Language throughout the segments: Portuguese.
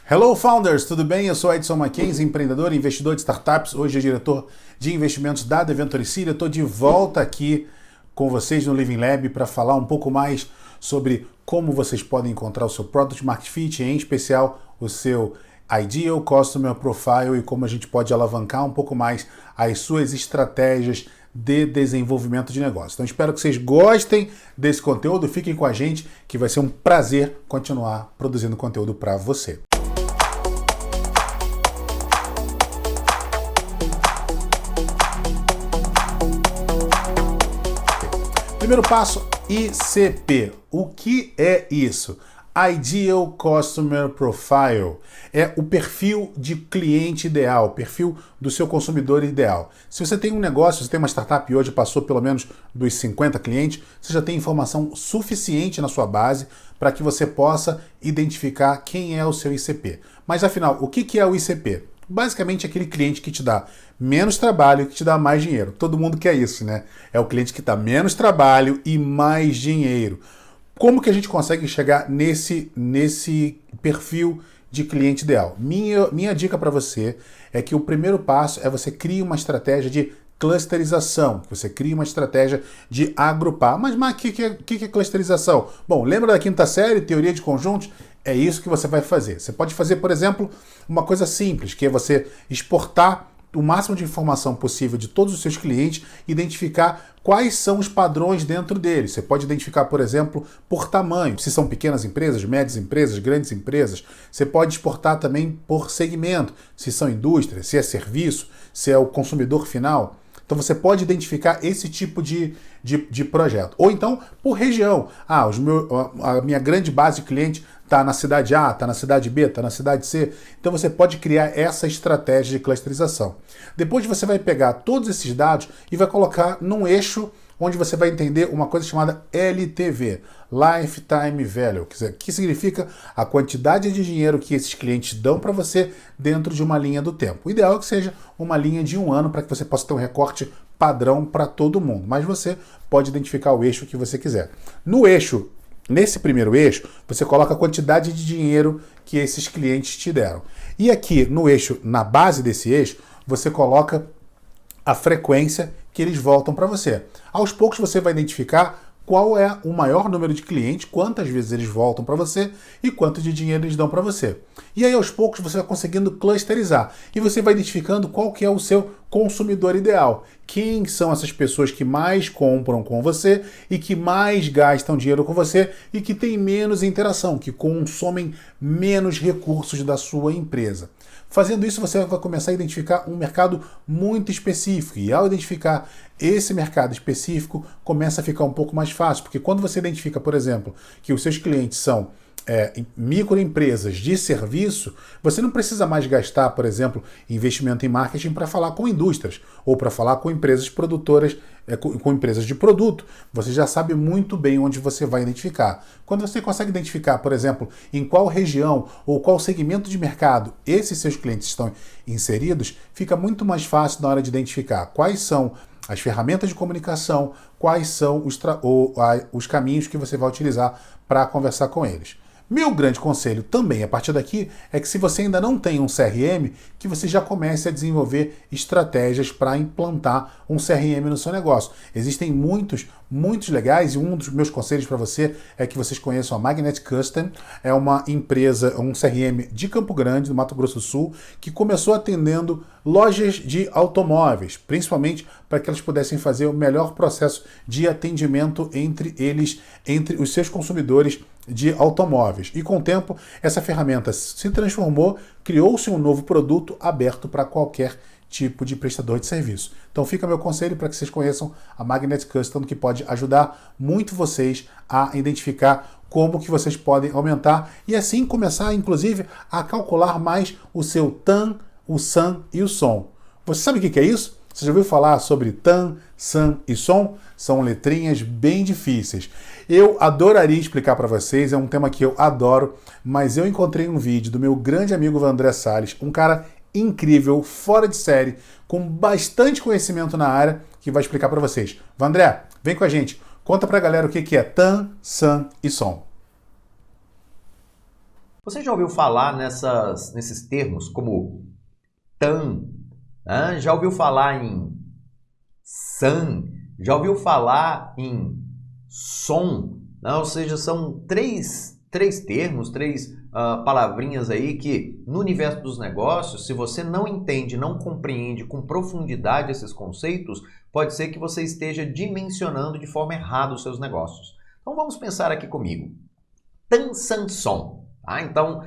Hello Founders, tudo bem? Eu sou Edson Mackenzie, empreendedor e investidor de startups, hoje é diretor de investimentos da Deventure City. Eu estou de volta aqui com vocês no Living Lab para falar um pouco mais sobre como vocês podem encontrar o seu Product Market Fit, em especial o seu Ideal Customer Profile e como a gente pode alavancar um pouco mais as suas estratégias de desenvolvimento de negócio. Então espero que vocês gostem desse conteúdo, fiquem com a gente que vai ser um prazer continuar produzindo conteúdo para você. Primeiro passo, ICP. O que é isso? Ideal Customer Profile. É o perfil de cliente ideal, o perfil do seu consumidor ideal. Se você tem um negócio, você tem uma startup e hoje passou pelo menos dos 50 clientes, você já tem informação suficiente na sua base para que você possa identificar quem é o seu ICP. Mas afinal, o que é o ICP? Basicamente aquele cliente que te dá menos trabalho e que te dá mais dinheiro. Todo mundo quer isso, né? É o cliente que dá menos trabalho e mais dinheiro. Como que a gente consegue chegar nesse perfil de cliente ideal? Minha dica para você é que o primeiro passo é você criar uma estratégia de clusterização, você cria uma estratégia de agrupar. Mas o que é clusterização? Bom, lembra da quinta série, teoria de conjuntos? É isso que você vai fazer. Você pode fazer, por exemplo, uma coisa simples, que é você exportar o máximo de informação possível de todos os seus clientes, identificar quais são os padrões dentro deles. Você pode identificar, por exemplo, por tamanho, se são pequenas empresas, médias empresas, grandes empresas. Você pode exportar também por segmento, se são indústrias, se é serviço, se é o consumidor final. Então você pode identificar esse tipo de projeto. Ou então por região. A minha grande base de cliente está na cidade A, está na cidade B, está na cidade C. Então você pode criar essa estratégia de clusterização. Depois você vai pegar todos esses dados e vai colocar num eixo onde você vai entender uma coisa chamada LTV, Lifetime Value, que significa a quantidade de dinheiro que esses clientes dão para você dentro de uma linha do tempo. O ideal é que seja uma linha de 1 ano para que você possa ter um recorte padrão para todo mundo, mas você pode identificar o eixo que você quiser. Nesse primeiro eixo, você coloca a quantidade de dinheiro que esses clientes te deram. E aqui no eixo, na base desse eixo, você coloca a frequência que eles voltam para você. Aos poucos você vai identificar qual é o maior número de clientes, quantas vezes eles voltam para você e quanto de dinheiro eles dão para você. E aí aos poucos você vai conseguindo clusterizar e você vai identificando qual que é o seu consumidor ideal. Quem são essas pessoas que mais compram com você e que mais gastam dinheiro com você e que têm menos interação, que consomem menos recursos da sua empresa. Fazendo isso, você vai começar a identificar um mercado muito específico. E ao identificar esse mercado específico, começa a ficar um pouco mais fácil. Porque quando você identifica, por exemplo, que os seus clientes são microempresas de serviço, você não precisa mais gastar, por exemplo, investimento em marketing para falar com indústrias ou para falar com empresas produtoras, com empresas de produto. Você já sabe muito bem onde você vai identificar. Quando você consegue identificar, por exemplo, em qual região ou qual segmento de mercado esses seus clientes estão inseridos, fica muito mais fácil na hora de identificar quais são as ferramentas de comunicação, quais são os caminhos que você vai utilizar para conversar com eles. Meu grande conselho também, a partir daqui, é que se você ainda não tem um CRM, que você já comece a desenvolver estratégias para implantar um CRM no seu negócio. Existem muitos legais e um dos meus conselhos para você é que vocês conheçam a Magnet Custom. É uma empresa, um CRM de Campo Grande, do Mato Grosso do Sul, que começou atendendo lojas de automóveis, principalmente para que elas pudessem fazer o melhor processo de atendimento entre os seus consumidores de automóveis. E com o tempo, essa ferramenta se transformou, criou-se um novo produto aberto para qualquer tipo de prestador de serviço. Então fica meu conselho para que vocês conheçam a Magnet Custom, que pode ajudar muito vocês a identificar como que vocês podem aumentar e assim começar, inclusive, a calcular mais o seu TAM, o SAM e o SOM. Você sabe o que é isso? Você já ouviu falar sobre TAM, SAM e SOM? São letrinhas bem difíceis. Eu adoraria explicar para vocês, é um tema que eu adoro, mas eu encontrei um vídeo do meu grande amigo Vandré Salles, um cara incrível, fora de série, com bastante conhecimento na área, que vai explicar para vocês. Vandré, vem com a gente, conta pra galera o que é TAM, SAM e SOM. Você já ouviu falar nesses termos como TAM? Né? Já ouviu falar em SAM? Já ouviu falar em SOM? Né? Ou seja, são três termos, palavrinhas aí que no universo dos negócios, se você não entende, não compreende com profundidade esses conceitos, pode ser que você esteja dimensionando de forma errada os seus negócios. Então vamos pensar aqui comigo. TAM, SAM, SOM. Tá? Então,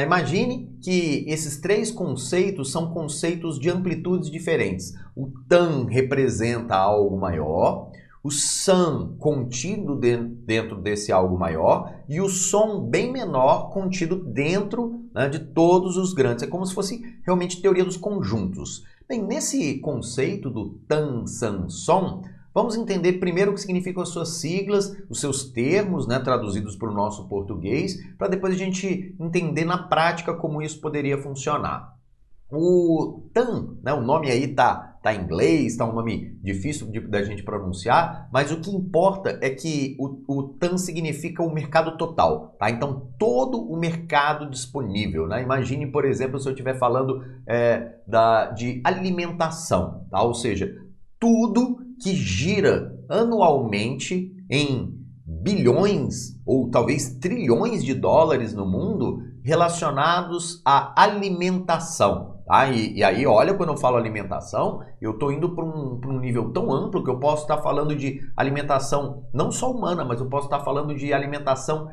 imagine que esses três conceitos são conceitos de amplitudes diferentes. O TAM representa algo maior, o SAM contido dentro desse algo maior e o SOM bem menor contido dentro, né, de todos os grandes. É como se fosse realmente teoria dos conjuntos. Bem, nesse conceito do TAM, SAM, SOM, vamos entender primeiro o que significam as suas siglas, os seus termos, né, traduzidos para o nosso português, para depois a gente entender na prática como isso poderia funcionar. O TAM, né, o nome aí tá em inglês, tá um nome difícil da gente pronunciar, mas o que importa é que o TAM significa o mercado total, tá? Então, todo o mercado disponível, né? Imagine, por exemplo, se eu estiver falando de alimentação, tá? Ou seja, tudo que gira anualmente em bilhões ou talvez trilhões de dólares no mundo relacionados à alimentação. Tá? E aí, olha, quando eu falo alimentação, eu estou indo para um nível tão amplo que eu posso estar falando de alimentação não só humana, mas eu posso estar falando de alimentação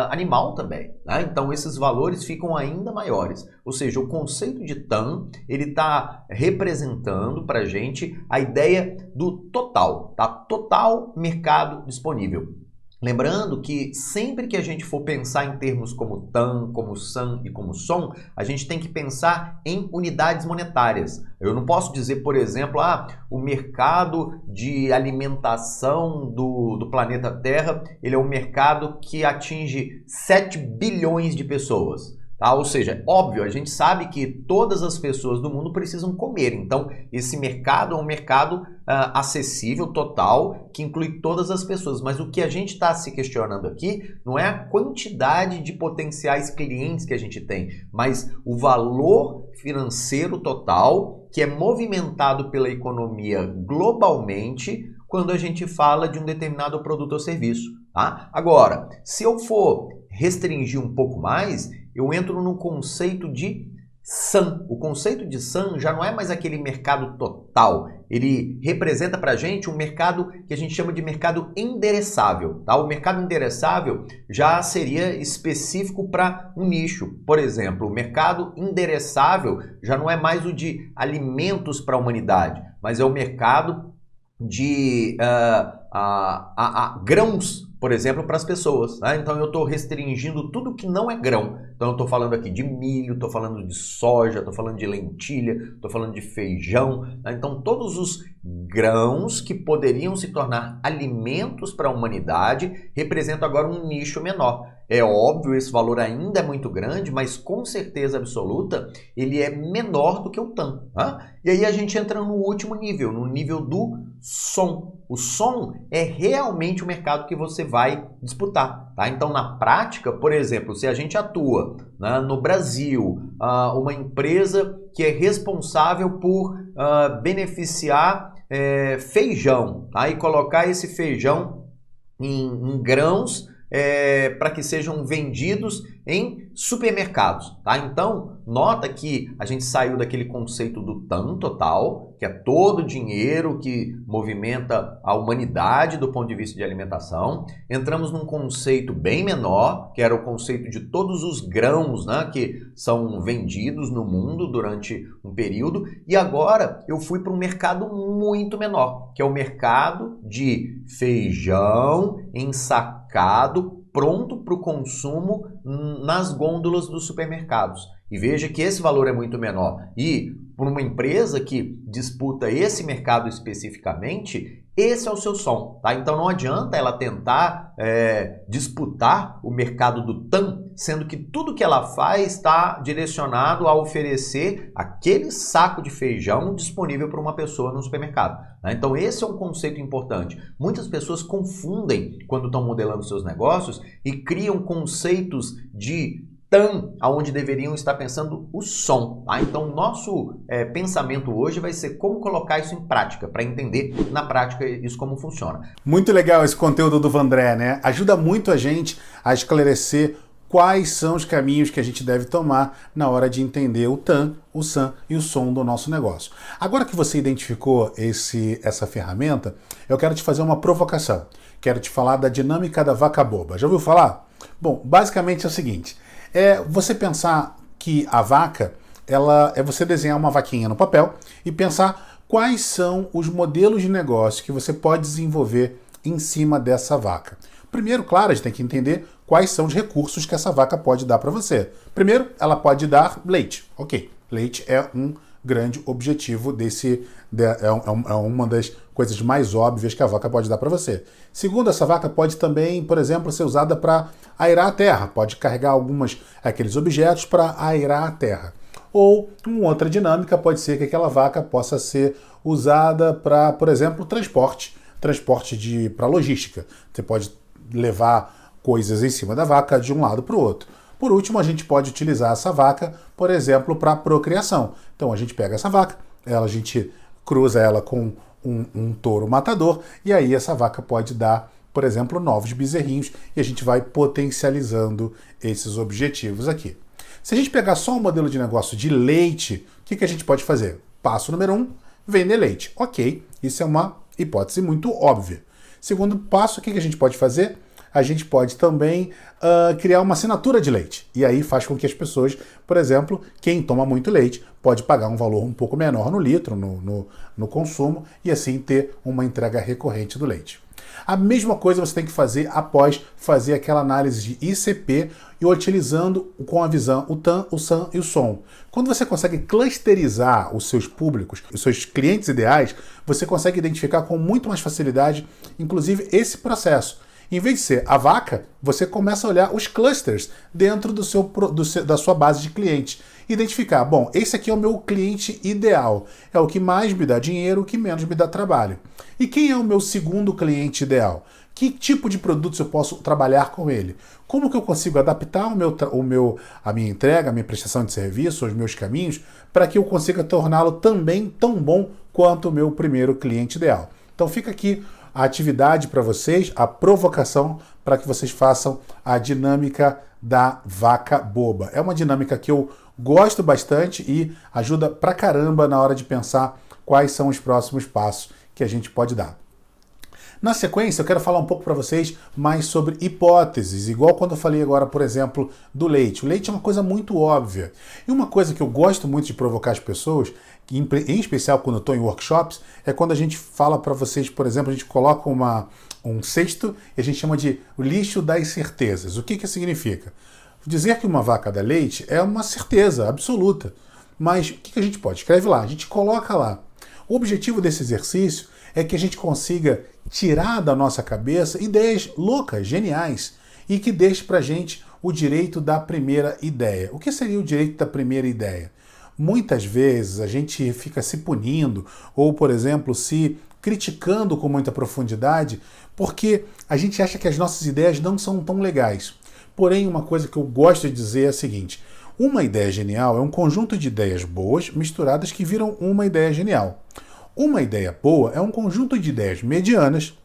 animal também. Né? Então, esses valores ficam ainda maiores. Ou seja, o conceito de TAM, ele está representando para a gente a ideia do total, tá? Total mercado disponível. Lembrando que sempre que a gente for pensar em termos como TAM, como SAM e como SOM, a gente tem que pensar em unidades monetárias. Eu não posso dizer, por exemplo, o mercado de alimentação do planeta Terra, ele é um mercado que atinge 7 bilhões de pessoas. Tá? Ou seja, óbvio, a gente sabe que todas as pessoas do mundo precisam comer. Então, esse mercado é um mercado acessível, total, que inclui todas as pessoas. Mas o que a gente está se questionando aqui não é a quantidade de potenciais clientes que a gente tem, mas o valor financeiro total que é movimentado pela economia globalmente quando a gente fala de um determinado produto ou serviço. Tá? Agora, se eu for restringir um pouco mais, eu entro no conceito de SAM. O conceito de SAM já não é mais aquele mercado total. Ele representa para a gente um mercado que a gente chama de mercado endereçável. Tá? O mercado endereçável já seria específico para um nicho. Por exemplo, o mercado endereçável já não é mais o de alimentos para a humanidade, mas é o mercado de grãos, por exemplo, para as pessoas. Né? Então eu estou restringindo tudo que não é grão. Então eu estou falando aqui de milho, estou falando de soja, estou falando de lentilha, estou falando de feijão. Né? Então todos os grãos que poderiam se tornar alimentos para a humanidade representam agora um nicho menor. É óbvio, esse valor ainda é muito grande, mas com certeza absoluta ele é menor do que o TAM. Tá? E aí a gente entra no último nível, no nível do SOM. O SOM é realmente o mercado que você vai disputar. Tá? Então, na prática, por exemplo, se a gente atua, né, no Brasil, uma empresa que é responsável por beneficiar feijão, tá? E colocar esse feijão em grãos para que sejam vendidos em supermercados, tá? Então, nota que a gente saiu daquele conceito do TAM total, que é todo o dinheiro que movimenta a humanidade do ponto de vista de alimentação. Entramos num conceito bem menor, que era o conceito de todos os grãos, né, que são vendidos no mundo durante um período. E agora eu fui para um mercado muito menor, que é o mercado de feijão ensacado, pronto para o consumo nas gôndolas dos supermercados. E veja que esse valor é muito menor. E por uma empresa que disputa esse mercado especificamente, esse é o seu SOM. Tá? Então não adianta ela tentar disputar o mercado do TAM, sendo que tudo que ela faz está direcionado a oferecer aquele saco de feijão disponível para uma pessoa no supermercado. Tá? Então esse é um conceito importante. Muitas pessoas confundem quando estão modelando seus negócios e criam conceitos de TAM, aonde deveriam estar pensando o som. Tá? Então, nosso pensamento hoje vai ser como colocar isso em prática, para entender na prática isso como funciona. Muito legal esse conteúdo do Vandré, né? Ajuda muito a gente a esclarecer quais são os caminhos que a gente deve tomar na hora de entender o TAM, o SAM e o som do nosso negócio. Agora que você identificou essa ferramenta, eu quero te fazer uma provocação. Quero te falar da dinâmica da vaca boba. Já ouviu falar? Bom, basicamente é o seguinte. É você pensar que a vaca, é você desenhar uma vaquinha no papel e pensar quais são os modelos de negócio que você pode desenvolver em cima dessa vaca. Primeiro, claro, a gente tem que entender quais são os recursos que essa vaca pode dar para você. Primeiro, ela pode dar leite. Ok, leite é um grande objetivo é uma das coisas mais óbvias que a vaca pode dar para você. Segundo, essa vaca pode também, por exemplo, ser usada para aerar a terra. Pode carregar aqueles objetos para aerar a terra. Ou uma outra dinâmica pode ser que aquela vaca possa ser usada para, por exemplo, transporte para logística. Você pode levar coisas em cima da vaca de um lado para o outro. Por último, a gente pode utilizar essa vaca, por exemplo, para procriação. Então a gente pega essa vaca, a gente cruza ela com um touro matador e aí essa vaca pode dar, por exemplo, novos bezerrinhos e a gente vai potencializando esses objetivos aqui. Se a gente pegar só um modelo de negócio de leite, o que a gente pode fazer? Passo número 1, vender leite. Ok, isso é uma hipótese muito óbvia. Segundo passo, o que a gente pode fazer? A gente pode também criar uma assinatura de leite. E aí faz com que as pessoas, por exemplo, quem toma muito leite, pode pagar um valor um pouco menor no litro, no consumo, e assim ter uma entrega recorrente do leite. A mesma coisa você tem que fazer após fazer aquela análise de ICP e utilizando com a visão o TAM, o SAM e o SOM. Quando você consegue clusterizar os seus públicos, os seus clientes ideais, você consegue identificar com muito mais facilidade, inclusive, esse processo. Em vez de ser a vaca, você começa a olhar os clusters dentro da sua base de clientes. Identificar, bom, esse aqui é o meu cliente ideal. É o que mais me dá dinheiro, o que menos me dá trabalho. E quem é o meu segundo cliente ideal? Que tipo de produtos eu posso trabalhar com ele? Como que eu consigo adaptar a minha entrega, a minha prestação de serviço, os meus caminhos, para que eu consiga torná-lo também tão bom quanto o meu primeiro cliente ideal? Então fica aqui a atividade para vocês, a provocação para que vocês façam a dinâmica da vaca boba. É uma dinâmica que eu gosto bastante e ajuda pra caramba na hora de pensar quais são os próximos passos que a gente pode dar. Na sequência, eu quero falar um pouco para vocês mais sobre hipóteses, igual quando eu falei agora, por exemplo, do leite. O leite é uma coisa muito óbvia. E uma coisa que eu gosto muito de provocar as pessoas, em especial quando eu estou em workshops, é quando a gente fala para vocês, por exemplo, a gente coloca um cesto e a gente chama de o lixo das certezas. O que que significa? Dizer que uma vaca dá leite é uma certeza absoluta. Mas o que a gente pode? Escreve lá, a gente coloca lá. O objetivo desse exercício é que a gente consiga tirar da nossa cabeça ideias loucas, geniais, e que deixe pra gente o direito da primeira ideia. O que seria o direito da primeira ideia? Muitas vezes a gente fica se punindo ou, por exemplo, se criticando com muita profundidade porque a gente acha que as nossas ideias não são tão legais. Porém, uma coisa que eu gosto de dizer é a seguinte: uma ideia genial é um conjunto de ideias boas misturadas que viram uma ideia genial. Uma ideia boa é um conjunto de ideias medianas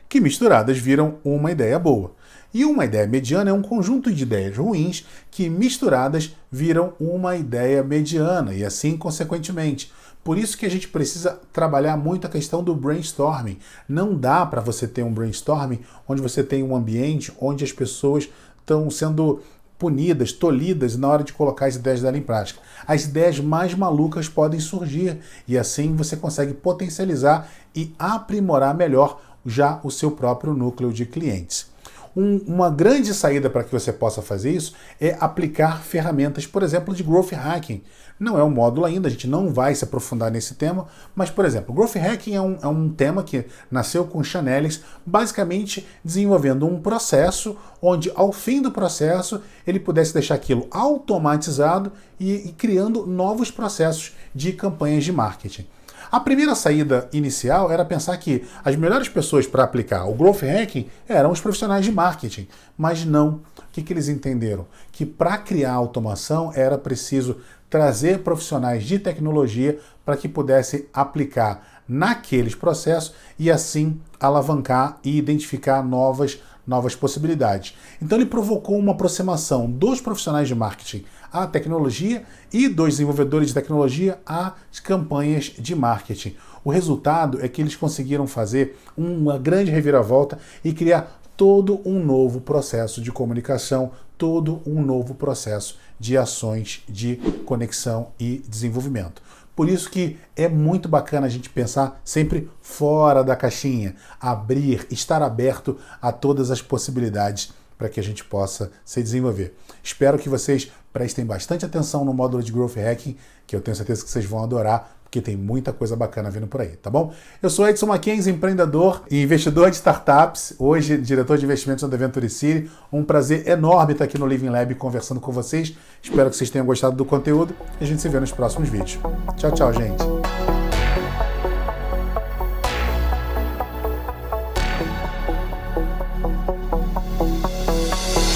que misturadas viram uma ideia boa. E uma ideia mediana é um conjunto de ideias ruins que misturadas viram uma ideia mediana e assim consequentemente. Por isso que a gente precisa trabalhar muito a questão do brainstorming. Não dá para você ter um brainstorming onde você tem um ambiente onde as pessoas estão sendo punidas, tolhidas na hora de colocar as ideias dela em prática. As ideias mais malucas podem surgir e assim você consegue potencializar e aprimorar melhor já o seu próprio núcleo de clientes. Uma grande saída para que você possa fazer isso é aplicar ferramentas, por exemplo, de Growth Hacking. Não é um módulo ainda, a gente não vai se aprofundar nesse tema, mas, por exemplo, Growth Hacking é um tema que nasceu com Chanelis, basicamente desenvolvendo um processo onde, ao fim do processo, ele pudesse deixar aquilo automatizado e criando novos processos de campanhas de marketing. A primeira saída inicial era pensar que as melhores pessoas para aplicar o Growth Hacking eram os profissionais de marketing, mas não. O que eles entenderam? Que para criar automação era preciso trazer profissionais de tecnologia para que pudesse aplicar naqueles processos e assim alavancar e identificar novas possibilidades. Então ele provocou uma aproximação dos profissionais de marketing à tecnologia e dos desenvolvedores de tecnologia às campanhas de marketing. O resultado é que eles conseguiram fazer uma grande reviravolta e criar todo um novo processo de comunicação, todo um novo processo de ações de conexão e desenvolvimento. Por isso que é muito bacana a gente pensar sempre fora da caixinha, abrir, estar aberto a todas as possibilidades para que a gente possa se desenvolver. Espero que vocês prestem bastante atenção no módulo de Growth Hacking, que eu tenho certeza que vocês vão adorar, porque tem muita coisa bacana vindo por aí, tá bom? Eu sou Edson Mackenzie, empreendedor e investidor de startups, hoje diretor de investimentos da Venture City. Um prazer enorme estar aqui no Living Lab conversando com vocês. Espero que vocês tenham gostado do conteúdo e a gente se vê nos próximos vídeos. Tchau, tchau, gente!